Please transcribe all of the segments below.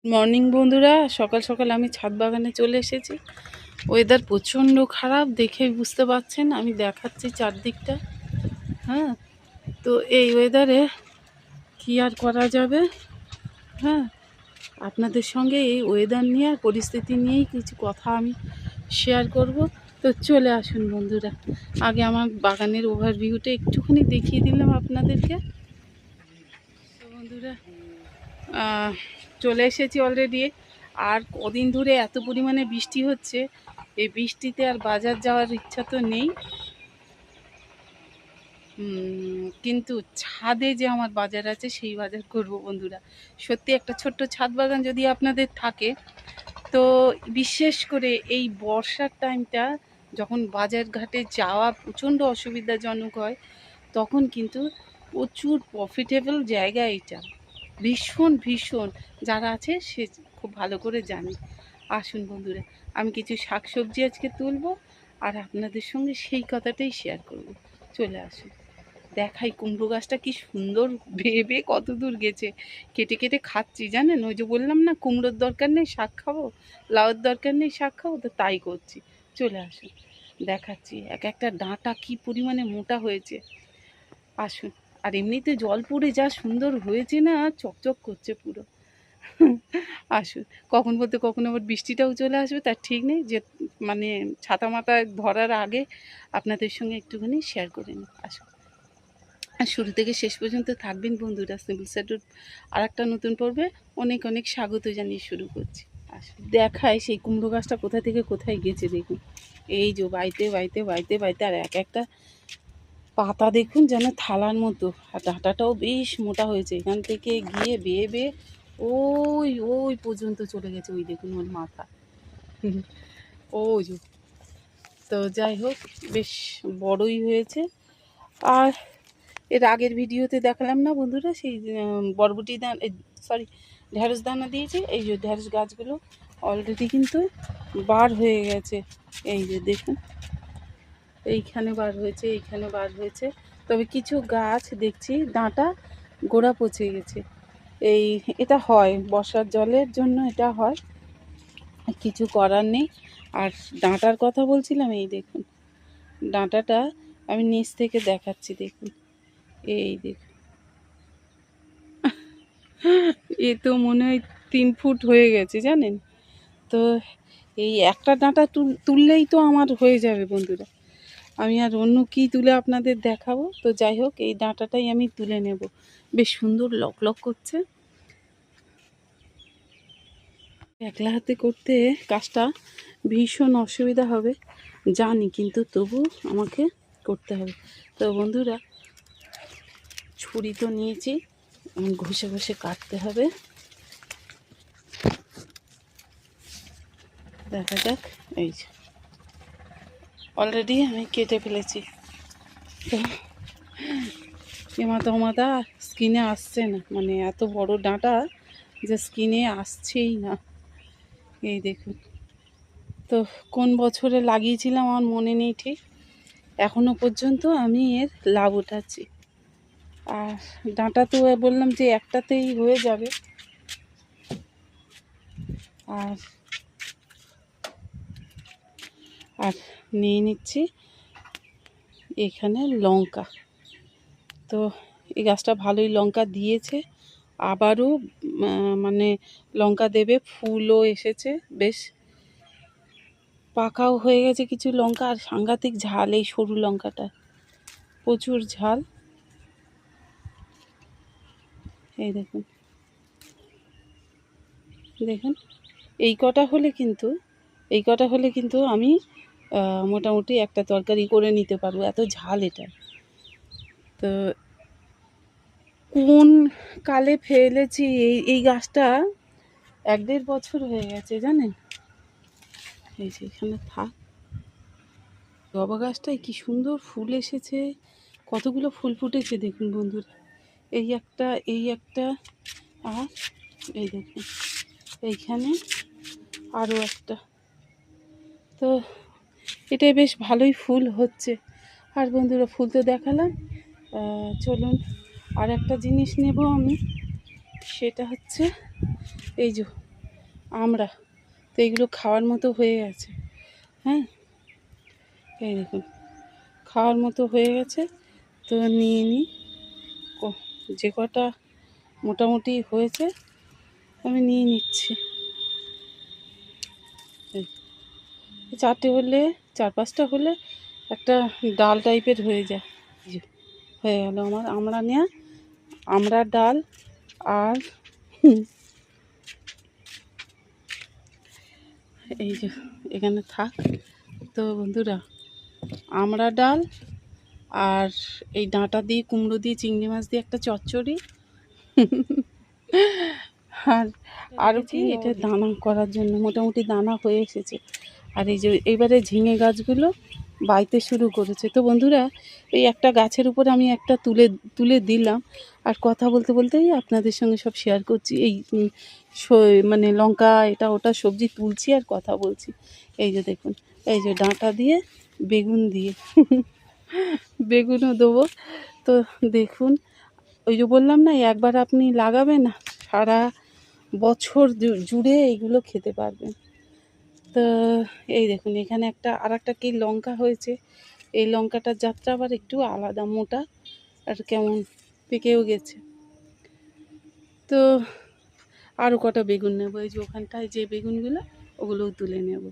Morning বন্ধুরা, সকাল সকাল আমি ছাদ বাগানে চলে এসেছি। ওয়েদার প্রচণ্ড খারাপ, দেখে বুঝতে পারছেন। আমি দেখাচ্ছি চারদিকটা। হ্যাঁ, তো এই ওয়েদারে কী আর করা যাবে। হ্যাঁ, আপনাদের সঙ্গে এই ওয়েদার নিয়ে আর পরিস্থিতি নিয়েই কিছু কথা আমি শেয়ার করব। তো চলে আসুন বন্ধুরা, আগে আমার বাগানের ওভারভিউটা একটুখানি দেখিয়ে দিলাম আপনাদেরকে। তো বন্ধুরা, চলে এসেছি অলরেডি। আর কদিন ধরে এত পরিমাণে বৃষ্টি হচ্ছে, এই বৃষ্টিতে আর বাজার যাওয়ার ইচ্ছা তো নেই। কিন্তু ছাদে যে আমার বাজার আছে, সেই বাজার করব বন্ধুরা। সত্যি একটা ছোট্ট ছাদ বাগান যদি আপনাদের থাকে, তো বিশেষ করে এই বর্ষার টাইমটা যখন বাজার ঘাটে যাওয়া প্রচণ্ড অসুবিধাজনক হয়, তখন কিন্তু প্রচুর প্রফিটেবল জায়গা এটা। ভীষণ ভীষণ, যারা আছে সে খুব ভালো করে জানে। আসুন বন্ধুরা, আমি কিছু শাকসবজি আজকে তুলবো আর আপনাদের সঙ্গে সেই কথাটাই শেয়ার করব। চলে আসুন, দেখাই কুমড়ো গাছটা কি সুন্দর ভেবে কত দূর গেছে। কেটে কেটে খাচ্ছি, জানেন। ওই যে বললাম না, কুমড়োর দরকার নেই শাক খাবো, লাউয়ের দরকার নেই শাক খাবো, তো তাই করছি। চলে আসুন, দেখাচ্ছি এক একটা ডাঁটা কি পরিমাণে মোটা হয়েছে। আসুন, আর এমনিতে জল পড়ে যা সুন্দর হয়েছে না, চকচক করছে পুরো। আসুন, কখন বলতে কখন আবার বৃষ্টিটাও চলে আসবে তার ঠিক নেই। যে মানে ছাতা মাথায় ধরার আগে আপনাদের সঙ্গে একটুখানি শেয়ার করে নিই। আসুন, আর শুরু থেকে শেষ পর্যন্ত থাকবেন বন্ধুরা। সিম্পল সেটুর আর একটা নতুন পর্বে অনেক অনেক স্বাগত জানিয়ে শুরু করছি। আসুন, দেখায় সেই কুমড়ো গাছটা কোথা থেকে কোথায় গেছে দেখুন। এই যে বাইতে বাইতে বাইতে বাইতে, আর এক একটা পাতা দেখুন যেন থালার মতো। আর ডাঁটাটাও বেশ মোটা হয়েছে, এখান থেকে গিয়ে বেয়ে বেয়ে ওই ওই পর্যন্ত চলে গেছে। ওই দেখুন ওর মাথা। ওই যে, তো যাই হোক, বেশ বড়ই হয়েছে। আর এর আগের ভিডিওতে দেখালাম না বন্ধুরা, সেই বরবটি দানা, সরি, ঢ্যাঁড়স দানা দিয়েছি। এই যে ঢ্যাঁড়স গাছগুলো অলরেডি কিন্তু বার হয়ে গেছে। এই যে দেখুন, এইখানে বার হয়েছে, এইখানে বার হয়েছে। তবে কিছু গাছ দেখছি ডাঁটা গোড়া পচে গেছে। এটা হয় বর্ষার জলের জন্য, এটা হয়, কিছু করার নেই। আর ডাঁটার কথা বলছিলাম, এই দেখুন ডাঁটাটা আমি নিচ থেকে দেখাচ্ছি। দেখুন, এই দেখুন, এ তো মনে হয় 3 ফুট হয়ে গেছে, জানেন তো। এই একটা ডাঁটা তুললেই তো আমার হয়ে যাবে বন্ধুরা। আমি আর অন্য কি তুলে আপনাদের দেখাবো। তো যাই হোক, এই ডাঁটাটাই আমি তুলে নেব। বেশ সুন্দর লক লক করছে। একলা হাতে করতে কাজটা ভীষণ অসুবিধা হবে জানি, কিন্তু তবু আমাকে করতে হবে। তো বন্ধুরা, ছুরি তো নিয়েছি, ঘষে ঘষে কাটতে হবে। দেখা যাক। এই যে অলরেডি আমি কেটে ফেলেছি। তো এমাথা স্কিনে আসছে না, মানে এত বড় ডাঁটা যে স্কিনে আসছেই না। এই দেখুন, তো কোন বছরে লাগিয়েছিলাম আমার মনে নেই ঠিক। এখনও পর্যন্ত আমি এর লাভ উঠাচ্ছি। আর ডাঁটা তো বললাম যে একটাতেই হয়ে যাবে। আর আর নিয়ে নিচ্ছি এখানে লঙ্কা। তো এই গাছটা ভালোই লঙ্কা দিয়েছে, আবারও মানে লঙ্কা দেবে। ফুলও এসেছে, বেশ পাকাও হয়ে গেছে কিছু লঙ্কা। আর সাংঘাতিক ঝাল এই সরু লঙ্কাটা, প্রচুর ঝাল। এই দেখুন দেখুন, এই কটা হলে কিন্তু আমি মোটামুটি একটা তরকারি করে নিতে পারবো, এত ঝাল এটা। তো কোন কালে ফেলেছি এই গাছটা, 1-1.5 বছর হয়ে গেছে জানেন। এই যে এখানে থাক। জবা গাছটায় কি সুন্দর ফুল এসেছে, কতগুলো ফুল ফুটেছে দেখুন বন্ধুরা। এই একটা আর এই দেখুন এইখানে আরও একটা। তো এটাই বেশ ভালোই ফুল হচ্ছে। আর বন্ধুরা, ফুল তো দেখালাম, চলুন আর একটা জিনিস নেব আমি। সেটা হচ্ছে এই যে আমরা তো এগুলো খাওয়ার মতো হয়ে গেছে। হ্যাঁ, এই দেখুন খাওয়ার মতো হয়ে গেছে। তো নিয়ে নিই, যে কটা মোটামুটি হয়েছে আমি নিয়ে নিচ্ছি। চারটে হলে, 4-5টা হলে একটা ডাল টাইপের হয়ে যায়। হয়ে গেল আমার আমড়া নেওয়া, আমড়ার ডাল। আর এই যে এখানে থাক। তো বন্ধুরা, আমড়া ডাল আর এই ডাঁটা দিয়ে, কুমড়ো দিয়ে, চিংড়ি মাছ দিয়ে একটা চচ্চড়ি, আর আরও কি, এটা দানা করার জন্য মোটামুটি দানা হয়ে এসেছে। আর এই যে এইবারে ঝিঙে গাছগুলো বাইতে শুরু করেছে। তো বন্ধুরা, এই একটা গাছের উপর আমি একটা তুলে তুলে দিলাম, আর কথা বলতে বলতেই আপনাদের সঙ্গে সব শেয়ার করছি। এই মানে লঙ্কা, এটা ওটা সবজি তুলছি আর কথা বলছি। এই যে দেখুন, এই যে ডাঁটা দিয়ে, বেগুন দিয়ে বেগুনও দেবো। তো দেখুন, ওই যে বললাম না, একবার আপনি লাগাবেন না, সারা বছর জুড়ে এইগুলো খেতে পারবেন। তো এই দেখুন, এখানে আর একটা কি লঙ্কা হয়েছে। এই লঙ্কাটার জাতটা আবার একটু আলাদা, মোটা, আর কেমন পেকেও গেছে। তো আরও কটা বেগুন নেব, এই যে ওখানটায় যে বেগুনগুলো, ওগুলোও তুলে নেব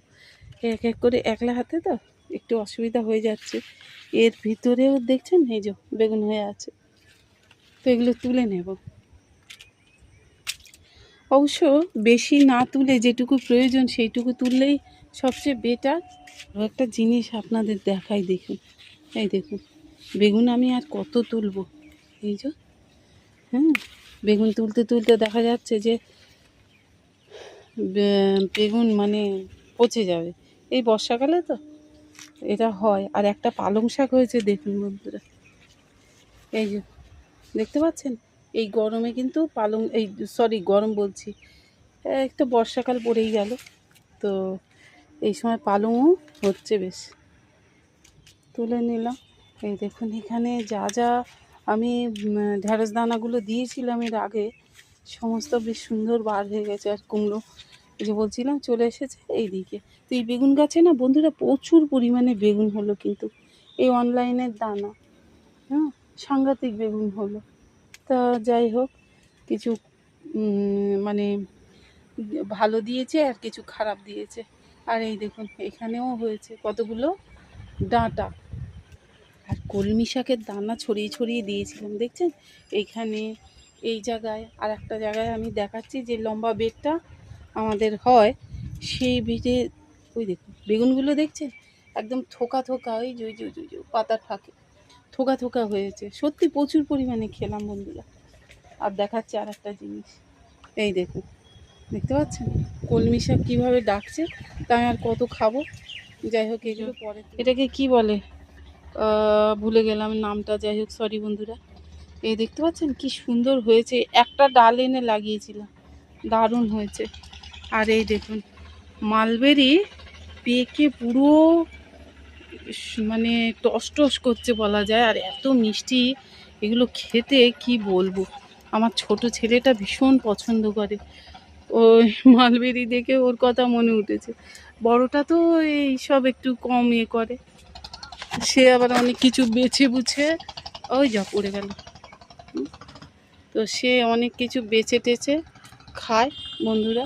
এক এক করে। একলা হাতে তো একটু অসুবিধা হয়ে যাচ্ছে। এর ভিতরেও দেখছেন এই যে বেগুন হয়ে আছে, তো এগুলো তুলে নেব। অবশ্য বেশি না তুলে যেটুকু প্রয়োজন সেইটুকু তুললেই সবচেয়ে বেটার। একটা জিনিস আপনাদের দেখাই, দেখুন, এই দেখুন বেগুন আমি আর কত তুলব। এই যে, হ্যাঁ, বেগুন তুলতে তুলতে দেখা যাচ্ছে যে বেগুন মানে পচে যাবে। এই বর্ষাকালে তো এটা হয়। আর একটা পালং শাক হয়েছে, দেখুন বন্ধুরা, এই যে দেখতে পাচ্ছেন। এই গরমে কিন্তু গরম বলছি, একটা বর্ষাকাল পড়েই গেল, তো এই সময় পালংও হচ্ছে বেশ। তুলে নিলাম। এই দেখুন, এখানে যা যা আমি ঢ্যাঁড়স দানাগুলো দিয়েছিলাম এর আগে, সমস্ত বেশ সুন্দর বার হয়ে গেছে। আর কুমড়ো, এই যে বলছিলাম, চলে এসেছে এই দিকে। তো এই বেগুন গাছে না বন্ধুরা, প্রচুর পরিমাণে বেগুন হলো, কিন্তু এই অনলাইনের দানা, হ্যাঁ, সাংঘাতিক বেগুন হলো। তা যাই হোক, কিছু মানে ভালো দিয়েছে আর কিছু খারাপ দিয়েছে। আর এই দেখুন, এখানেও হয়েছে কতগুলো ডাঁটা। আর কলমি শাকের দানা ছড়িয়ে ছড়িয়ে দিয়েছিলাম, দেখছেন এইখানে, এই জায়গায়, আর একটা জায়গায় আমি দেখাচ্ছি যে লম্বা বেডটা আমাদের হয়, সেই বেডে ওই দেখুন বেগুনগুলো দেখছেন, একদম থোকা থোকা, ওই যে পাতার ফাঁকে থোকা থোকা হয়েছে। সত্যি প্রচুর পরিমাণে খেলাম বন্ধুরা। আর দেখাচ্ছে আর একটা জিনিস, এই দেখুন, দেখতে পাচ্ছেন কলমি শাক কীভাবে ডাকছে। তাই আর কত খাবো। যাই হোক, এগুলো পরে, এটাকে কি বলে ভুলে গেলাম নামটা। যাই হোক, সরি বন্ধুরা। এই দেখতে পাচ্ছেন কি সুন্দর হয়েছে, একটা ডাল এনে লাগিয়েছিলাম, দারুণ হয়েছে। আর এই দেখুন, মালবেরি পেকে পুরো মানে টস টস করছে বলা যায়, আর এত মিষ্টি এগুলো খেতে, কি বলবো। আমার ছোট ছেলেটা ভীষণ পছন্দ করে, ওই মালবেরি দেখে ওর কথা মনে উঠেছে। বড়টা তো এই সব একটু কম করে, সে আবার অনেক কিছু বেছে বুছে, ওই যা পড়ে গেল। তো সে অনেক কিছু বেছে টেছে খায় বন্ধুরা।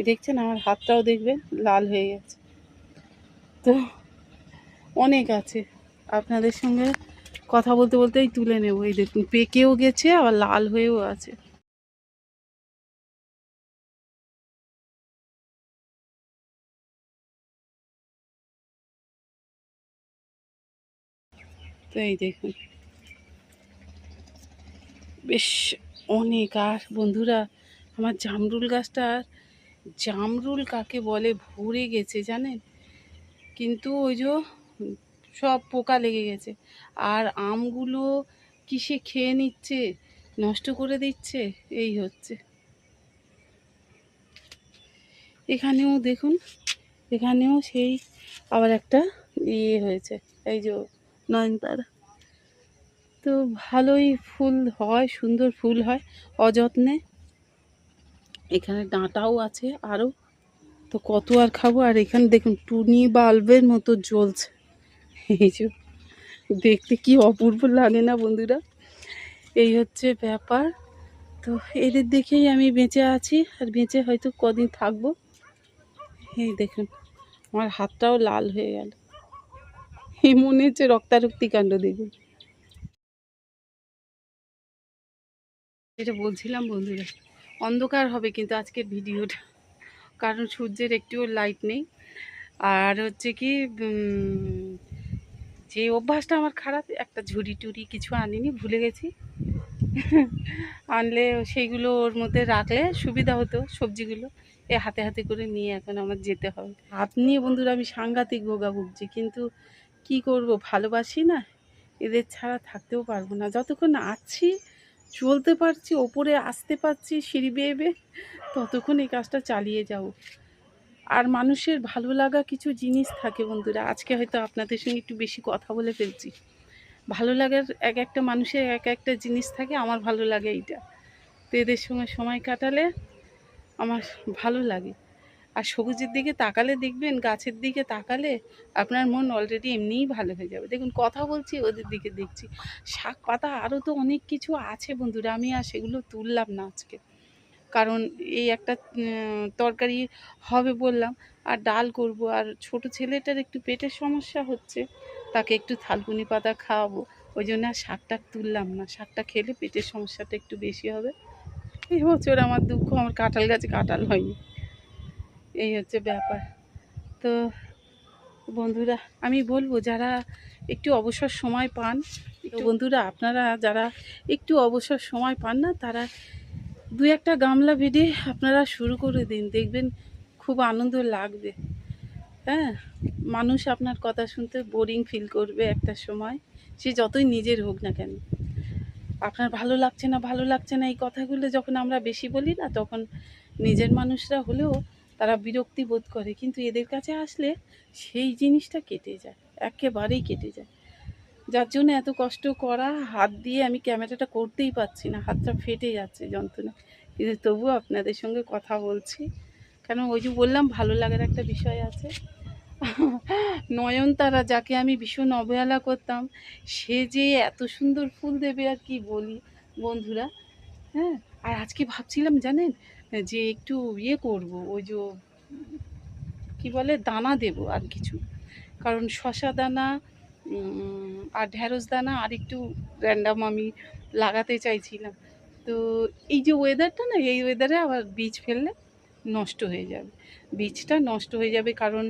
দেখছেন আমার হাতটাও দেখবেন লাল হয়ে গেছে। তো অনেক আছে, আপনাদের সঙ্গে কথা বলতে বলতেই তুলে নেব। এই দেখুন পেকেও গেছে, আবার লাল হয়েও আছে। তো এই দেখুন বেশ অনেক। আর বন্ধুরা, আমার জামরুল গাছটার, জামরুল কাকে বলে, ভরে গেছে জানেন, কিন্তু ওই যে সব পোকা লেগে গেছে। আর আমগুলো কিসে খেয়ে নিচ্ছে, নষ্ট করে দিচ্ছে, এই হচ্ছে। এখানেও দেখুন, এখানেও সেই আবার একটা হয়েছে, এই যে নয়নতারা। তো ভালোই ফুল হয়, সুন্দর ফুল হয় অযত্নে। এখানে ডাঁটাও আছে আরও, তো কত আর খাবো। আর এখানে দেখুন টুনি বাল্বের মতো জ্বলছে, এই যে দেখতে কি অপূর্ব লাগে না বন্ধুরা। এই হচ্ছে ব্যাপার। তো এদের দেখেই আমি বেঁচে আছি, আর বেঁচে হয়তো কদিন থাকবো। এই দেখুন আমার হাতটাও লাল হয়ে গেল, এই মনে হচ্ছে রক্তারক্তি কাণ্ড। দেখুন, যেটা বলছিলাম বন্ধুরা, অন্ধকার হবে কিন্তু আজকের ভিডিওটা, কারণ সূর্যের একটুও লাইট নেই। আর হচ্ছে কি যে অভ্যাসটা আমার খারাপ, একটা ঝুড়ি টুড়ি কিছু আনিনি, ভুলে গেছি। আনলে সেইগুলো ওর মধ্যে রাখলে সুবিধা হতো, সবজিগুলো এ হাতে হাতে করে নিয়ে এখন আমার যেতে হবে। হাত নিয়ে বন্ধুরা আমি সাংঘাতিক ভোগা ভুগছি, কিন্তু কি করব, ভালোবাসি না, এদের ছাড়া থাকতেও পারবো না। যতক্ষণ আছি, চলতে পারছি, ওপরে আসতে পারছি সিঁড়ি বেয়ে বেয়ে, ততক্ষণ এই কাজটা চালিয়ে যাব। আর মানুষের ভালো লাগা কিছু জিনিস থাকে বন্ধুরা, আজকে হয়তো আপনাদের সঙ্গে একটু বেশি কথা বলে ফেলছি। ভালো লাগার এক একটা মানুষের এক একটা জিনিস থাকে, আমার ভালো লাগে এইটা। তো এদের সঙ্গে সময় কাটালে আমার ভালো লাগে। আর সবুজের দিকে তাকালে দেখবেন, গাছের দিকে তাকালে আপনার মন অলরেডি এমনিই ভালো হয়ে যাবে। দেখুন কথা বলছি, ওদের দিকে দেখছি, শাক পাতা আরও তো অনেক কিছু আছে বন্ধুরা, আমি আর সেগুলো তুললাম না আজকে, কারণ এই একটা তরকারি হবে বললাম, আর ডাল করব। আর ছোট ছেলেটার একটু পেটের সমস্যা হচ্ছে, তাকে একটু থালকুনি পাতা খাওয়াবো, ওই জন্য আর শাকটা তুললাম না। শাকটা খেলে পেটের সমস্যাটা একটু বেশি হবে। এই বছর আমার দুঃখ, আমার কাঁঠাল গাছে কাঁঠাল হয়নি, এই হচ্ছে ব্যাপার। তো বন্ধুরা আমি বলবো, যারা একটু অবসর সময় পান, একটু বন্ধুরা আপনারা যারা একটু অবসর সময় পান না, তারা দু একটা গামলা বেডে আপনারা শুরু করে দিন, দেখবেন খুব আনন্দ লাগবে। হ্যাঁ, মানুষ আপনার কথা শুনতে বোরিং ফিল করবে একটা সময়, সে যতই নিজের হোক না কেন। আপনার ভালো লাগছে না, ভালো লাগছে না, এই কথাগুলো যখন আমরা বেশি বলি না, তখন নিজের মানুষরা হলেও তারা বিরক্তি বোধ করে, কিন্তু এদের কাছে আসলে সেই জিনিসটা কেটে যায়, একেবারেই কেটে যায়। যার জন্য এত কষ্ট করা, হাত দিয়ে আমি ক্যামেরাটা করতেই পারছি না, হাতটা ফেটে যাচ্ছে যন্ত্রণা, কিন্তু তবুও আপনাদের সঙ্গে কথা বলছি। কেন, ওই যে বললাম ভালো লাগার একটা বিষয় আছে। নয়নতারা, যাকে আমি ভীষণ অবহেলা করতাম, সে যে এত সুন্দর ফুল দেবে আর কি বলি বন্ধুরা। হ্যাঁ, আর আজকে ভাবছিলাম জানেন, যে একটু ইয়ে করব, ওই যে কী বলে, দানা দেব আর কিছু, কারণ শশা দানা আর ঢ্যাঁড়স দানা আর একটু র্যান্ডাম আমি লাগাতে চাইছিলাম। তো এই যে ওয়েদারটা না, এই ওয়েদারে আবার বীজ ফেললে নষ্ট হয়ে যাবে, বীজটা নষ্ট হয়ে যাবে, কারণ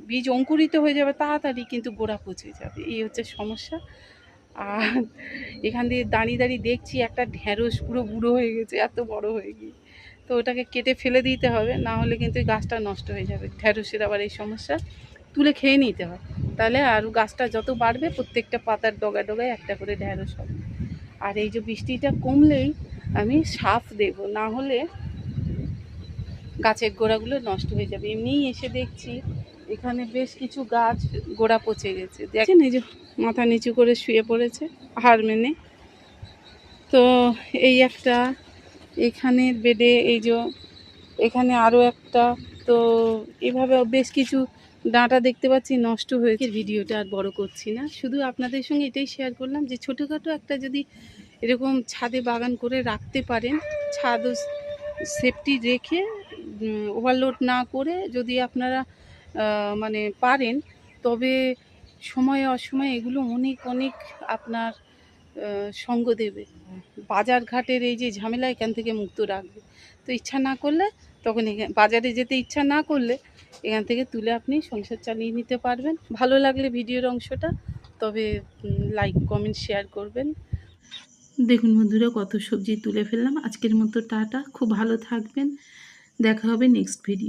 বীজ অঙ্কুরিত হয়ে যাবে তাড়াতাড়ি, কিন্তু গোড়া পচে যাবে, এই হচ্ছে সমস্যা। আর এখান দিয়ে দাঁড়িয়ে দাঁড়িয়ে দেখছি একটা ঢ্যাঁড়স পুরো বুড়ো হয়ে গেছে, এত বড় হয়ে গিয়ে, তো ওটাকে কেটে ফেলে দিতে হবে, না হলে কিন্তু গাছটা নষ্ট হয়ে যাবে। ঢ্যাঁড়সের আবার এই সমস্যা, তুলে খেয়ে নিতে হয়, তাহলে আরও গাছটা যত বাড়বে প্রত্যেকটা পাতার ডগায় ডগায় একটা করে ঢ্যাঁড়স হবে। আর এই যে বৃষ্টিটা কমলেই আমি সাফ দেব, না হলে গাছের গোড়াগুলো নষ্ট হয়ে যাবে। এমনিই এসে দেখছি এখানে বেশ কিছু গাছ গোড়া পচে গেছে, দেখেন এই যে মাথা নিচু করে শুয়ে পড়েছে হার মেনে। তো এই একটা, এখানের বেডে এই যে এখানে আরও একটা, তো এভাবে বেশ কিছু ডাঁটা দেখতে পাচ্ছি নষ্ট হয়েছে। ভিডিওটা আর বড় করছি না, শুধু আপনাদের সঙ্গে এটাই শেয়ার করলাম যে ছোটোখাটো একটা যদি এরকম ছাদে বাগান করে রাখতে পারেন, ছাদও সেফটি রেখে, ওভারলোড না করে, যদি আপনারা মানে পারেন, তবে সময়ে অসময়ে এগুলো অনেক অনেক আপনার সঙ্গ দেবে, বাজার ঘাটের এই যে ঝামেলা এখান থেকে মুক্ত রাখবে। তো ইচ্ছা না করলে, তখন বাজারে যেতে ইচ্ছা না করলে এখান থেকে তুলে আপনি সংসার চালিয়ে নিতে পারবেন। ভালো লাগলে ভিডিওর অংশটা তবে লাইক কমেন্ট শেয়ার করবেন। দেখুন বন্ধুরা কত সবজি তুলে ফেললাম। আজকের মতো টাটা, খুব ভালো থাকবেন, দেখা হবে নেক্সট ভিডিও।